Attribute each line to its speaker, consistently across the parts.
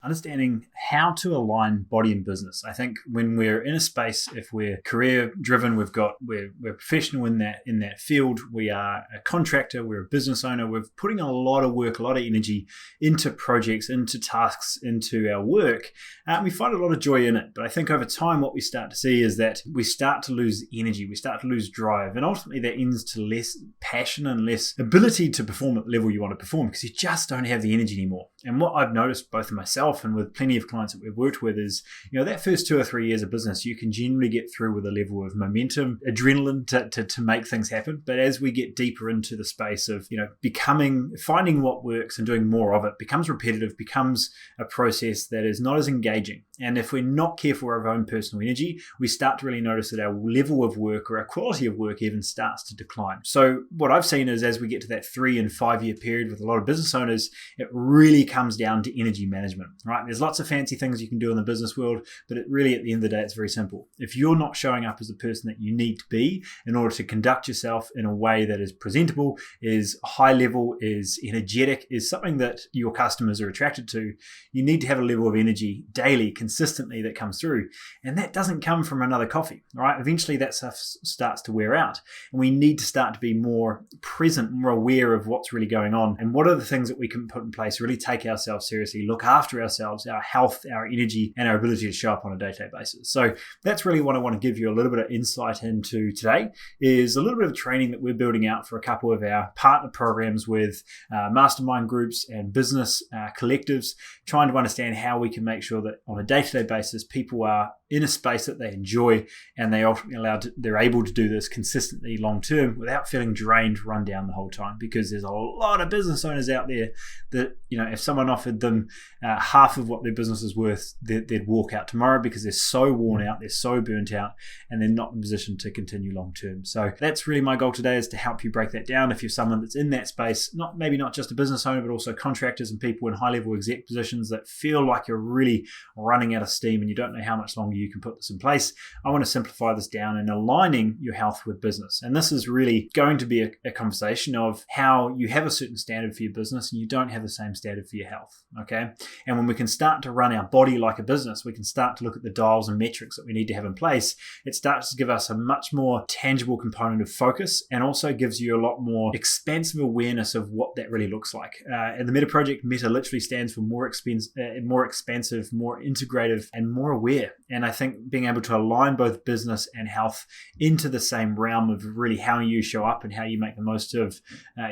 Speaker 1: understanding how to align body and business. I think when we're in a space, if we're career driven, we're professional in that field, we are a contractor, we're a business owner, we're putting a lot of work, a lot of energy into projects, into tasks, into our work. We find a lot of joy in it. But I think over time, what we start to see is that we start to lose energy, we start to lose drive, and ultimately that ends to less passion and less ability to perform at the level you want to perform because you just don't have the energy anymore. And what I've noticed both in myself and with plenty of clients that we've worked with is, that first 2 or 3 years of business, you can generally get through with a level of momentum, adrenaline to make things happen. But as we get deeper into the space of, finding what works and doing more of it becomes repetitive, becomes a process that is not as engaging. And if we're not careful of our own personal energy, we start to really notice that our level of work or our quality of work even starts to decline. So what I've seen is as we get to that 3 and 5 year period with a lot of business owners, it really comes down to energy management, right? There's lots of fancy things you can do in the business world, but it really, at the end of the day, it's very simple. If you're not showing up as the person that you need to be in order to conduct yourself in a way that is presentable, is high level, is energetic, is something that your customers are attracted to, you need to have a level of energy daily, consistently that comes through. And that doesn't come from another coffee, right? Eventually that stuff starts to wear out. And we need to start to be more present, more aware of what's really going on. And what are the things that we can put in place, really take ourselves seriously, look after ourselves, our health, our energy, and our ability to show up on a day-to-day basis. So that's really what I want to give you a little bit of insight into today, is a little bit of training that we're building out for a couple of our partner programs with mastermind groups and business collectives, trying to understand how we can make sure that on a day-to-day basis, people are in a space that they enjoy and they're able to do this consistently long term without feeling drained, run down the whole time. Because there's a lot of business owners out there that, if someone offered them half of what their business is worth, they'd walk out tomorrow because they're so worn out, they're so burnt out, and they're not in a position to continue long term. So that's really my goal today, is to help you break that down. If you're someone that's in that space, maybe not just a business owner, but also contractors and people in high level exec positions that feel like you're really running out of steam and you don't know how much longer you can put this in place, I want to simplify this down and aligning your health with business. And this is really going to be a conversation of how you have a certain standard for your business and you don't have the same standard for your health. Okay. And when we can start to run our body like a business, we can start to look at the dials and metrics that we need to have in place. It starts to give us a much more tangible component of focus, and also gives you a lot more expansive awareness of what that really looks like. And the Meta Project, Meta literally stands for more expansive, more integrative, and more aware. And I think being able to align both business and health into the same realm of really how you show up and how you make the most of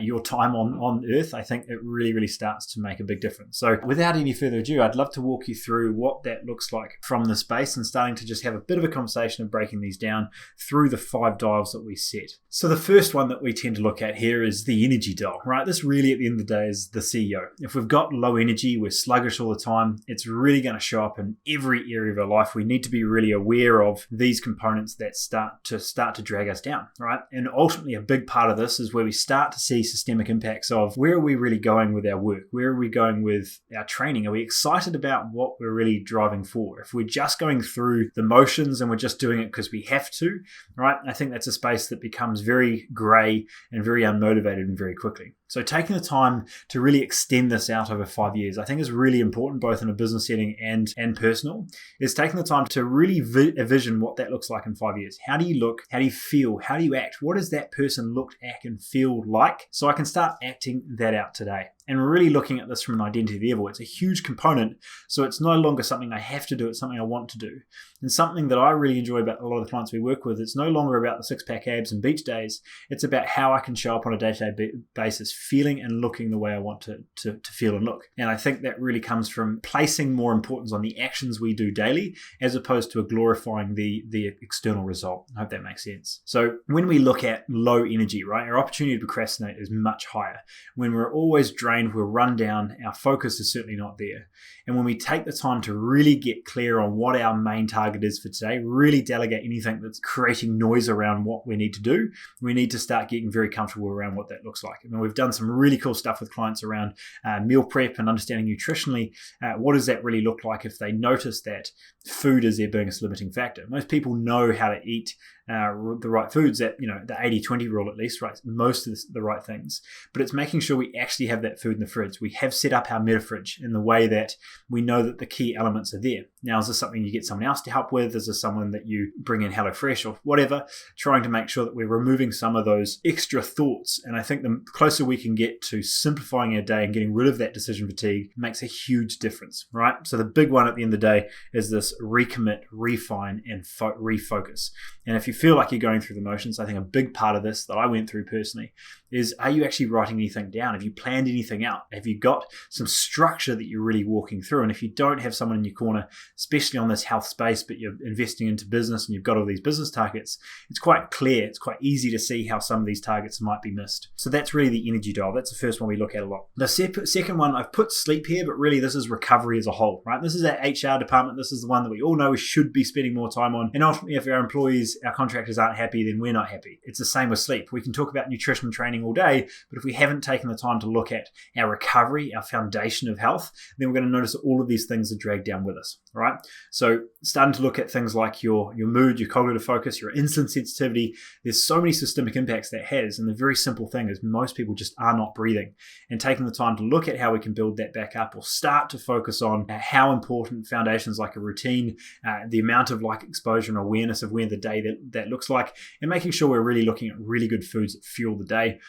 Speaker 1: your time on Earth, I think it really, really starts to make a big difference. So without any further ado, I'd love to walk you through what that looks like from the space and starting to just have a bit of a conversation of breaking these down through the 5 dials that we set. So the first one that we tend to look at here is the energy dial, right? This really at the end of the day is the CEO. If we've got low energy, we're sluggish all the time, it's really going to show up in every area of our life. We need to be really aware of these components that start to drag us down, right? And ultimately a big part of this is where we start to see systemic impacts of where are we really going with our work? Where are we going with our training? Are we excited about what we're really driving for? If we're just going through the motions and we're just doing it because we have to, right? I think that's a space that becomes very grey and very unmotivated and very quickly. So taking the time to really extend this out over 5 years, I think is really important, both in a business setting and personal, is taking the time to really envision what that looks like in 5 years. How do you look? How do you feel? How do you act? What does that person look, act, and feel like? So I can start acting that out today. And really looking at this from an identity level, it's a huge component. So it's no longer something I have to do, it's something I want to do. And something that I really enjoy about a lot of the clients we work with, it's no longer about the six-pack abs and beach days. It's about how I can show up on a day-to-day basis, feeling and looking the way I want to feel and look. And I think that really comes from placing more importance on the actions we do daily, as opposed to glorifying the external result. I hope that makes sense. So when we look at low energy, right, our opportunity to procrastinate is much higher. When we're always drained, we're run down, our focus is certainly not there. And when we take the time to really get clear on what our main target is for today, really delegate anything that's creating noise around what we need to do, we need to start getting very comfortable around what that looks like. I mean, we've done some really cool stuff with clients around meal prep and understanding nutritionally. What does that really look like if they notice that food is their biggest limiting factor? Most people know how to eat the right foods, that the 80-20 rule at least, right? Most of the right things, but it's making sure we actually have that food in the fridge. We have set up our meta fridge in the way that we know that the key elements are there. Now, is this something you get someone else to help with? Is this someone that you bring in HelloFresh or whatever? Trying to make sure that we're removing some of those extra thoughts. And I think the closer we can get to simplifying our day and getting rid of that decision fatigue makes a huge difference, right? So the big one at the end of the day is this recommit, refine, and refocus. And if you feel like you're going through the motions, I think a big part of this that I went through personally is, are you actually writing anything down? Have you planned anything out? Have you got some structure that you're really walking through? And if you don't have someone in your corner, especially on this health space, but you're investing into business and you've got all these business targets, it's quite clear, it's quite easy to see how some of these targets might be missed. So that's really the energy dial. That's the first one we look at a lot. The second one, I've put sleep here, but really this is recovery as a whole, right? This is our HR department. This is the one that we all know we should be spending more time on. And ultimately, if our employees, our contractors aren't happy, then we're not happy. It's the same with sleep. We can talk about nutrition training all day, but if we haven't taken the time to look at our recovery, our foundation of health, then we're going to notice that all of these things are dragged down with us, right? So starting to look at things like your mood, your cognitive focus, your insulin sensitivity, there's so many systemic impacts that has. And the very simple thing is most people just are not breathing. And taking the time to look at how we can build that back up, or start to focus on how important foundations like a routine, the amount of like exposure and awareness of where the day that looks like, and making sure we're really looking at really good foods that fuel the day,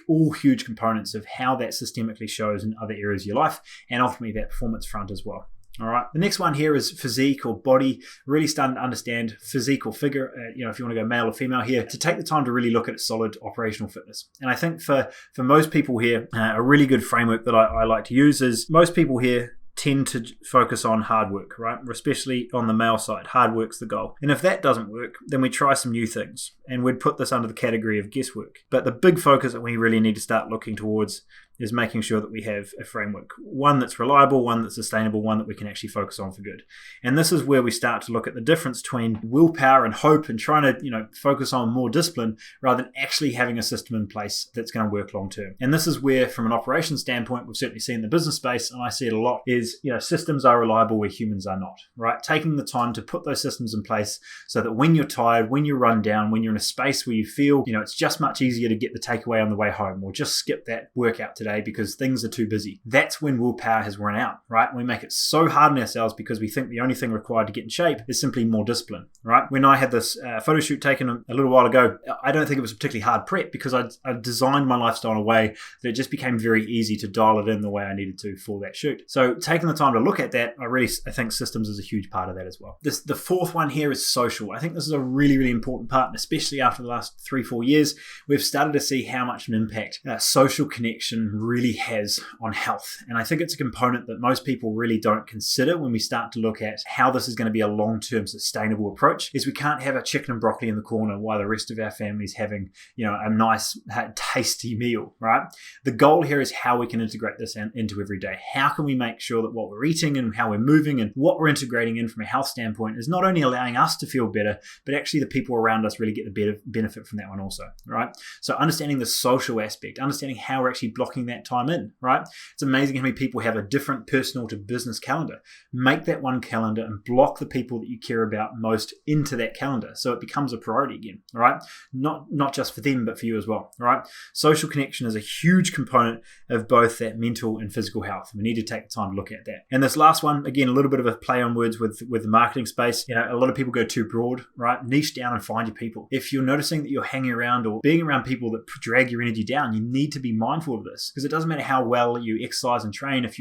Speaker 1: all huge components of how that systemically shows in other areas of your life, and ultimately that performance front as well. All right. The next one here is physique or body. Really starting to understand physique or figure, if you want to go male or female here, to take the time to really look at solid operational fitness. And I think for most people here, a really good framework that I like to use is, most people here tend to focus on hard work, right? Especially on the male side, hard work's the goal. And if that doesn't work, then we try some new things. And we'd put this under the category of guesswork. But the big focus that we really need to start looking towards is making sure that we have a framework, one that's reliable, one that's sustainable, one that we can actually focus on for good. And this is where we start to look at the difference between willpower and hope, and trying to, focus on more discipline rather than actually having a system in place that's going to work long term. And this is where, from an operations standpoint, we've certainly seen in the business space, and I see it a lot, is, systems are reliable where humans are not, right? Taking the time to put those systems in place so that when you're tired, when you're run down, when you're in a space where you feel, it's just much easier to get the takeaway on the way home, or just skip that workout today because things are too busy. That's when willpower has run out, right? We make it so hard on ourselves because we think the only thing required to get in shape is simply more discipline, right? When I had this photo shoot taken a little while ago, I don't think it was a particularly hard prep because I designed my lifestyle in a way that it just became very easy to dial it in the way I needed to for that shoot. So taking the time to look at that, I think systems is a huge part of that as well. The fourth one here is social. I think this is a really, really important part, and especially after the last 3-4 years, we've started to see how much an impact social connection really has on health. And I think it's a component that most people really don't consider when we start to look at how this is going to be a long-term sustainable approach, is we can't have a chicken and broccoli in the corner while the rest of our family's having, a nice, tasty meal, right? The goal here is how we can integrate this into every day. How can we make sure that what we're eating and how we're moving and what we're integrating in from a health standpoint is not only allowing us to feel better, but actually the people around us really get the benefit from that one also, right? So understanding the social aspect, understanding how we're actually blocking that time in, right? It's amazing how many people have a different personal to business calendar. Make that one calendar and block the people that you care about most into that calendar so it becomes a priority again, right? Not just for them, but for you as well, right? Social connection is a huge component of both that mental and physical health. We need to take the time to look at that. And this last one, again, a little bit of a play on words with the marketing space. A lot of people go too broad, right? Niche down and find your people. If you're noticing that you're hanging around or being around people that drag your energy down, you need to be mindful of this, because it doesn't matter how well you exercise and train. If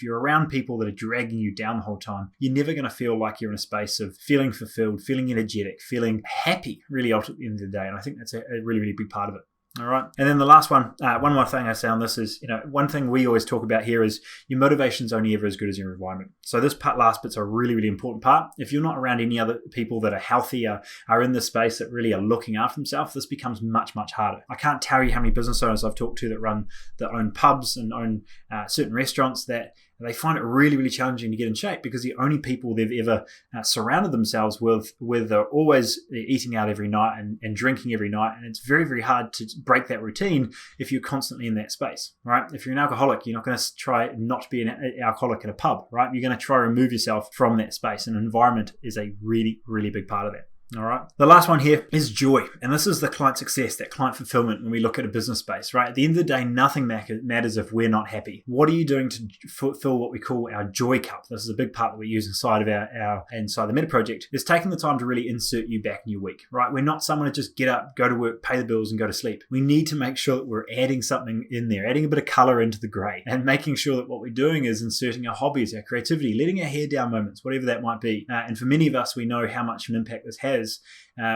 Speaker 1: you're around people that are dragging you down the whole time, you're never going to feel like you're in a space of feeling fulfilled, feeling energetic, feeling happy, really, at the end of the day. And I think that's a really, really big part of it. All right. And then the last one, one more thing I say on this is, one thing we always talk about here is your motivation is only ever as good as your environment. So this last bit's a really, really important part. If you're not around any other people that are healthy, are in this space that really are looking after themselves, this becomes much, much harder. I can't tell you how many business owners I've talked to that own pubs and own certain restaurants that they find it really, really challenging to get in shape because the only people they've ever surrounded themselves with are always eating out every night and drinking every night. And it's very, very hard to break that routine if you're constantly in that space, right? If you're an alcoholic, you're not going to try not to be an alcoholic at a pub, right? You're going to try to remove yourself from that space. And environment is a really, really big part of that. All right. The last one here is joy. And this is the client success, that client fulfillment when we look at a business space, right? At the end of the day, nothing matters if we're not happy. What are you doing to fulfill what we call our joy cup? This is a big part that we use inside of inside the Meta project, is taking the time to really insert you back in your week, right? We're not someone to just get up, go to work, pay the bills and go to sleep. We need to make sure that we're adding something in there, adding a bit of color into the gray, and making sure that what we're doing is inserting our hobbies, our creativity, letting our hair down moments, whatever that might be. And for many of us, we know how much of an impact this has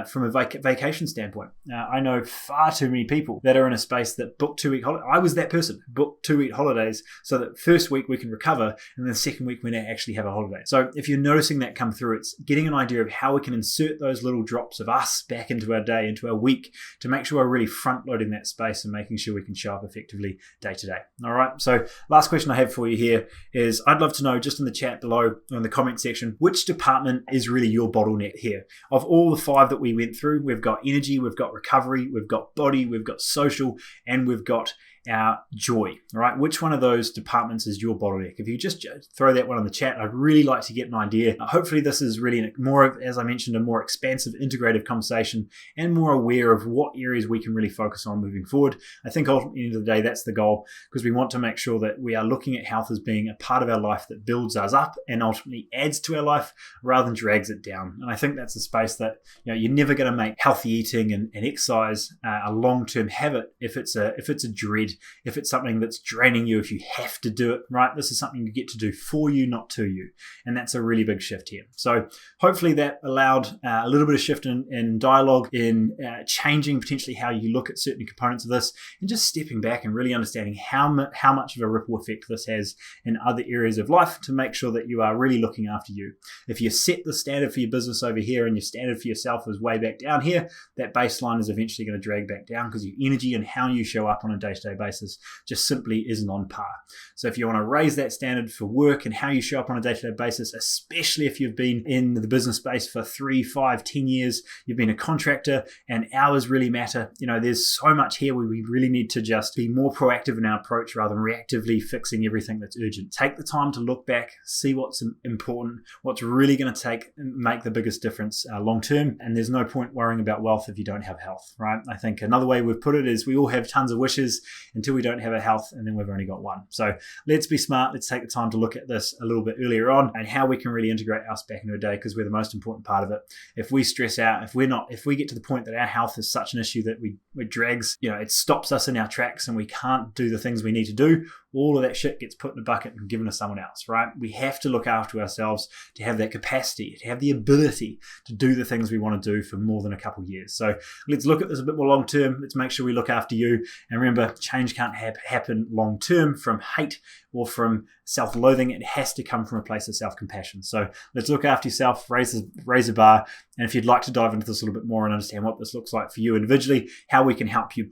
Speaker 1: from a vacation standpoint. I know far too many people that are in a space that book 2-week holidays. I was that person, booked 2-week holidays so that first week we can recover and then the second week we now actually have a holiday. So if you're noticing that come through, it's getting an idea of how we can insert those little drops of us back into our day, into our week, to make sure we're really front loading that space and making sure we can show up effectively day to day. All right. So last question I have for you here is, I'd love to know just in the chat below, in the comment section, which department is really your bottleneck here? Of all the 5 that we went through, we've got energy, we've got recovery, we've got body, we've got social, and we've got our joy. All right, which one of those departments is your bottleneck? If you just throw that one in the chat, I'd really like to get an idea. Hopefully this is really more of, as I mentioned, a more expansive, integrative conversation and more aware of what areas we can really focus on moving forward. I think ultimately, at the end of the day, that's the goal, because we want to make sure that we are looking at health as being a part of our life that builds us up and ultimately adds to our life rather than drags it down. And I think that's a space that, you know, you're never going to make healthy eating and exercise a long-term habit if it's a dread, if it's something that's draining you, if you have to do it, right? This is something you get to do for you, not to you. And that's a really big shift here. So hopefully that allowed a little bit of shift in dialogue, in changing potentially how you look at certain components of this, and just stepping back and really understanding how much of a ripple effect this has in other areas of life, to make sure that you are really looking after you. If you set the standard for your business over here and your standard for yourself is way back down here, that baseline is eventually going to drag back down, because your energy and how you show up on a day-to-day basis just simply isn't on par. So if you want to raise that standard for work and how you show up on a day-to-day basis, especially if you've been in the business space for 3, 5, 10 years, you've been a contractor and hours really matter, you know, there's so much here where we really need to just be more proactive in our approach rather than reactively fixing everything that's urgent. Take the time to look back, see what's important, what's really going to make the biggest difference long term. And there's no point worrying about wealth if you don't have health, right? I think another way we've put it is, we all have tons of wishes until we don't have a health, and then we've only got one. So let's be smart. Let's take the time to look at this a little bit earlier on, and how we can really integrate us back into a day, because we're the most important part of it. If we stress out, if we get to the point that our health is such an issue that it drags, you know, it stops us in our tracks and we can't do the things we need to do, all of that shit gets put in a bucket and given to someone else, right? We have to look after ourselves to have that capacity, to have the ability to do the things we want to do for more than a couple of years. So let's look at this a bit more long term. Let's make sure we look after you. And remember, change can't happen long term from hate or from self-loathing. It has to come from a place of self-compassion. So let's look after yourself, raise a bar. And if you'd like to dive into this a little bit more and understand what this looks like for you individually, how we can help you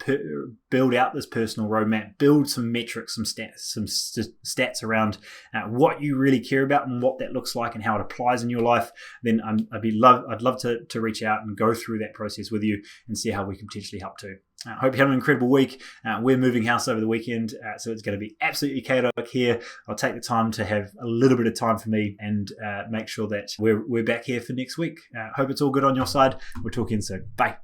Speaker 1: build out this personal roadmap, build some metrics, some stats around what you really care about and what that looks like and how it applies in your life, then I'd love to reach out and go through that process with you and see how we can potentially help too. I hope you have an incredible week. We're moving house over the weekend, so it's going to be absolutely chaotic here. I'll take the time to have a little bit of time for me and make sure that we're back here for next week. Hope it's all good on your side. We'll talk in soon. Bye.